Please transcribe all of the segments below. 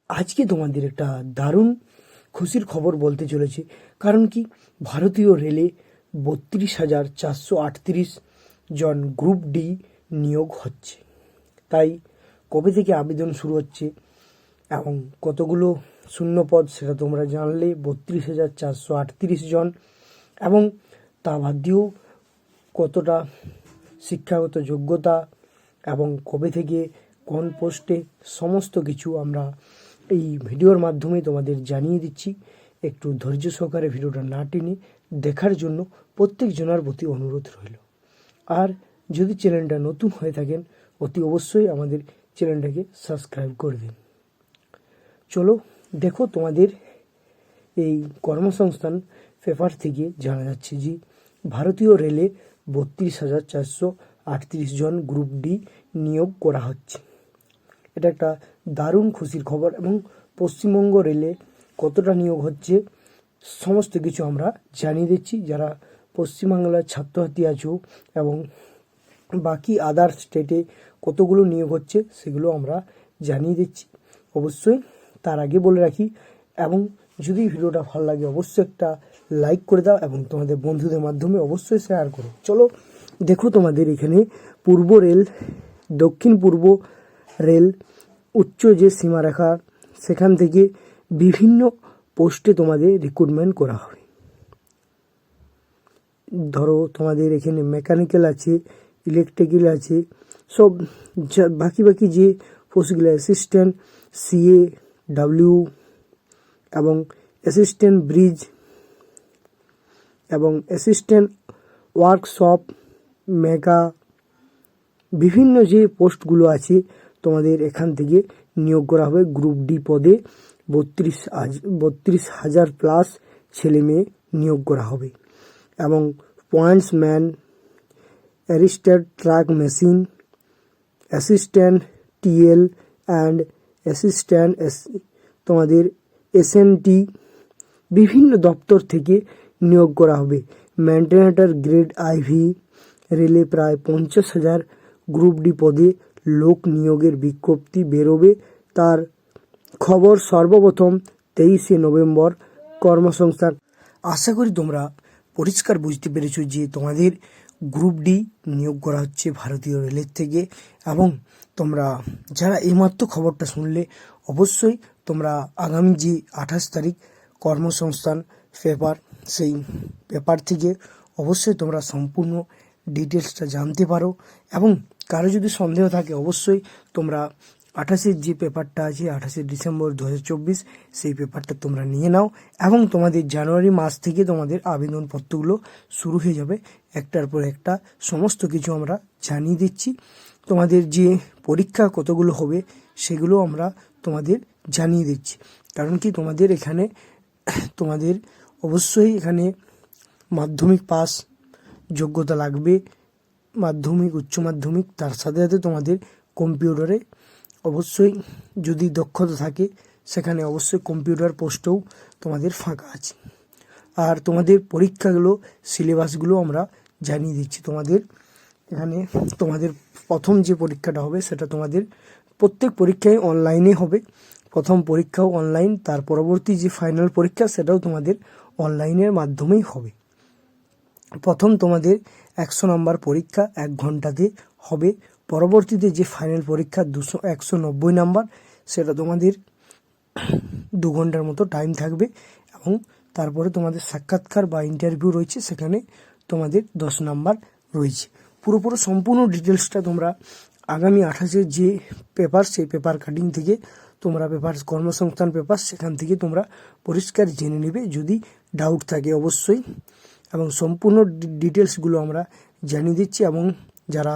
আজকে তোমাদের একটা দারুণ খুশির খবর বলতে চলেছি। কারণ কি, ভারতীয় রেলে 32,438 জন গ্রুপ ডি নিয়োগ হচ্ছে। তাই কবে থেকে আবেদন শুরু হচ্ছে এবং কতগুলো শূন্য পদ সেটা তোমরা জানলে। 32,438 জন, এবং তা বাদ দিয়েও কতটা শিক্ষাগত যোগ্যতা এবং কবে থেকে কোন পোস্টে, সমস্ত কিছু আমরা এই ভিডিওর মাধ্যমে তোমাদের জানিয়ে দিচ্ছি। একটু ধৈর্য সহকারে ভিডিওটা না টেনে দেখার জন্য প্রত্যেক জনের প্রতি অনুরোধ রইল। আর যদি চ্যানেলটা নতুন হয়ে থাকেন, অতি অবশ্যই আমাদের চ্যানেলটাকে সাবস্ক্রাইব করে দিন। চলো দেখো, তোমাদের এই কর্মসংস্থান পেপার থেকে জানা যাচ্ছে যে ভারতীয় রেলে 32,438 জন গ্রুপ ডি নিয়োগ করা হচ্ছে। এটা একটা দারুণ খুশির খবর। এবং পশ্চিমবঙ্গ রেলে কতটা নিয়োগ হচ্ছে সমস্ত কিছু আমরা জানিয়ে দিচ্ছি। যারা পশ্চিমবাংলার ছাত্রছাত্রী আছো এবং বাকি আদার স্টেটে কতগুলো নিয়োগ হচ্ছে সেগুলো আমরা জানিয়ে দিচ্ছি। অবশ্যই তার আগে বলে রাখি, এবং যদি ভিডিওটা ভালো লাগে অবশ্যই একটা লাইক করে দাও এবং তোমাদের বন্ধুদের মাধ্যমে অবশ্যই শেয়ার করো। চলো দেখো, তোমাদের এখানে পূর্ব রেল, দক্ষিণ পূর্ব রেল, উচ্চ যে সীমারেখা, সেখান থেকে বিভিন্ন পোস্টে তোমাদের রিক্রুটমেন্ট করা হবে। ধরো তোমাদের এখানে মেকানিক্যাল আছে, ইলেকট্রিক্যাল আছে, সব বাকি যে পোস্টগুলো, অ্যাসিস্ট্যান্ট সিএ ডাব্লিউ এবং অ্যাসিস্ট্যান্ট ব্রিজ এবং অ্যাসিস্ট্যান্ট ওয়ার্কশপ মেগা, বিভিন্ন যে পোস্টগুলো আছে তোমাদের এখান থেকে নিয়োগ করা হবে। গ্রুপ ডি পদে 32,000 প্লাস ছেলে মেয়ে নিয়োগ করা হবে। এবং পয়েন্টসম্যান, অ্যারিস্টার track machine, assistant TL and assistant তোমাদের এসএনটি, বিভিন্ন দপ্তর থেকে নিয়োগ করা হবে। মেনটেনেটর গ্রেড আইভি রেলে প্রায় 50,000 গ্রুপ ডি পদে লোক নিয়োগের বিজ্ঞপ্তি বেরোবে। তার খবর সর্বপ্রথম 23শে নভেম্বর কর্মসংস্থান। আশা করি তোমরা পরিষ্কার বুঝতে পেরেছো যে তোমাদের গ্রুপ ডি নিয়োগ করা হচ্ছে ভারতীয় রেলের থেকে। এবং তোমরা যারা এইমাত্র খবরটা শুনলে, অবশ্যই তোমরা আগামী যে 28 তারিখ কর্মসংস্থান পেপার, সেই পেপার থেকে অবশ্যই তোমরা সম্পূর্ণ ডিটেলসটা জানতে পারো। এবং কারো যদি সন্দেহ থাকে অবশ্যই তোমরা 28 যে পেপারটা আছে, 28 ডিসেম্বর 2024, সেই পেপারটা তোমরা নিয়ে নাও। এবং তোমাদের জানুয়ারি মাস থেকে তোমাদের আবেদনপত্রগুলো শুরু হয়ে যাবে একটার পর একটা। সমস্ত কিছু আমরা জানিয়ে দিচ্ছি। তোমাদের যে পরীক্ষা কতগুলো হবে সেগুলো আমরা তোমাদের জানিয়ে দিচ্ছি। কারণ কি, তোমাদের এখানে তোমাদের অবশ্যই এখানে মাধ্যমিক পাস যোগ্যতা লাগবে, মাধ্যমিক, উচ্চ মাধ্যমিক। তার সাথে সাথে তোমাদের কম্পিউটারে অবশ্যই যদি দক্ষতা থাকে, সেখানে অবশ্যই কম্পিউটার পোস্টেও তোমাদের ফাঁকা আছে। আর তোমাদের পরীক্ষাগুলো, সিলেবাসগুলো আমরা জানিয়ে দিচ্ছি। তোমাদের এখানে তোমাদের প্রথম যে পরীক্ষাটা হবে সেটা তোমাদের প্রত্যেক পরীক্ষায় অনলাইনে হবে। প্রথম পরীক্ষাও অনলাইন, তার পরবর্তী যে ফাইনাল পরীক্ষা সেটাও তোমাদের অনলাইনের মাধ্যমেই হবে। প্রথম তোমাদের 100 নম্বর পরীক্ষা 1 ঘন্টাতে হবে। পরবর্তীতে যে ফাইনাল পরীক্ষা 190 নাম্বার, সেটা তোমাদের 2 ঘন্টার মতো টাইম থাকবে। এবং তারপরে তোমাদের সাক্ষাৎকার বা ইন্টারভিউ রয়েছে, সেখানে তোমাদের 10 নাম্বার রয়েছে। পুরোপুরি সম্পূর্ণ ডিটেলসটা তোমরা আগামী 28 যে পেপার, সেই পেপার কাটিং থেকে তোমরা পেপার, কর্মসংস্থান পেপার, সেখান থেকে তোমরা পরিষ্কার জেনে নেবে যদি ডাউট থাকে অবশ্যই। এবং সম্পূর্ণ ডিটেলসগুলো আমরা জানিয়ে দিচ্ছি। এবং যারা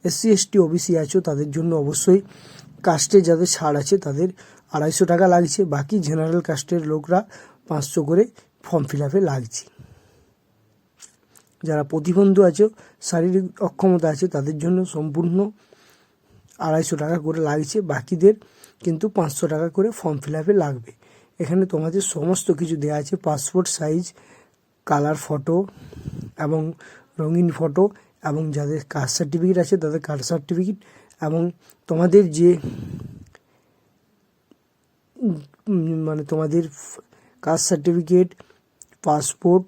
SC ST OBC আছো তাদের জন্য অবশ্যই কাস্টে যাদের ছাড় আছে তাদের 250 টাকা লাগছে। বাকি জেনারেল কাস্টের লোকরা 500 করে ফর্ম ফিল আপে লাগছে। যারা প্রতিবন্ধী আছে, শারীরিক অক্ষমতা আছে, তাদের জন্য সম্পূর্ণ 250 টাকা করে লাগছে। বাকিদের কিন্তু 500 টাকা করে ফর্ম ফিল আপে লাগবে। এখানে তোমাদের সমস্ত কিছু দেওয়া আছে, পাসপোর্ট সাইজ, কালার ফটো এবং রঙিন ফটো, এবং যাদের কাস্ট সার্টিফিকেট আছে তাদের কাস্ট সার্টিফিকেট, এবং তোমাদের যে মানে তোমাদের কাস্ট সার্টিফিকেট, পাসপোর্ট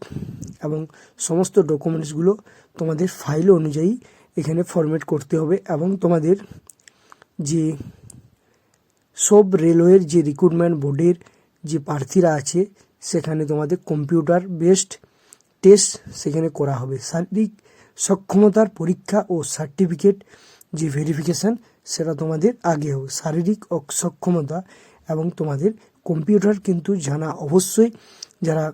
এবং সমস্ত ডকুমেন্টসগুলো তোমাদের ফাইল অনুযায়ী এখানে ফরম্যাট করতে হবে। এবং তোমাদের যে সব রেলওয়ের যে রিক্রুটমেন্ট বোর্ডের যে প্রার্থীরা আছে সেখানে তোমাদের কম্পিউটার বেসড টেস্ট সেখানে করা হবে। শারীরিক সক্ষমতার পরীক্ষা ও সার্টিফিকেট যে ভেরিফিকেশান সেটা তোমাদের আগে হবে। শারীরিক সক্ষমতা এবং তোমাদের কম্পিউটার কিন্তু জানা অবশ্যই, যারা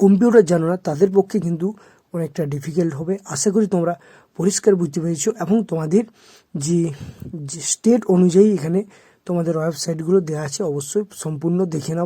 কম্পিউটার জানো না তাদের পক্ষে কিন্তু অনেকটা ডিফিকাল্ট হবে। আশা করি তোমরা পরিষ্কার বুঝতে পেরেছো। এবং তোমাদের যে স্টেট অনুযায়ী এখানে তোমাদের ওয়েবসাইটগুলো দেওয়া আছে, অবশ্যই সম্পূর্ণ দেখে নাও।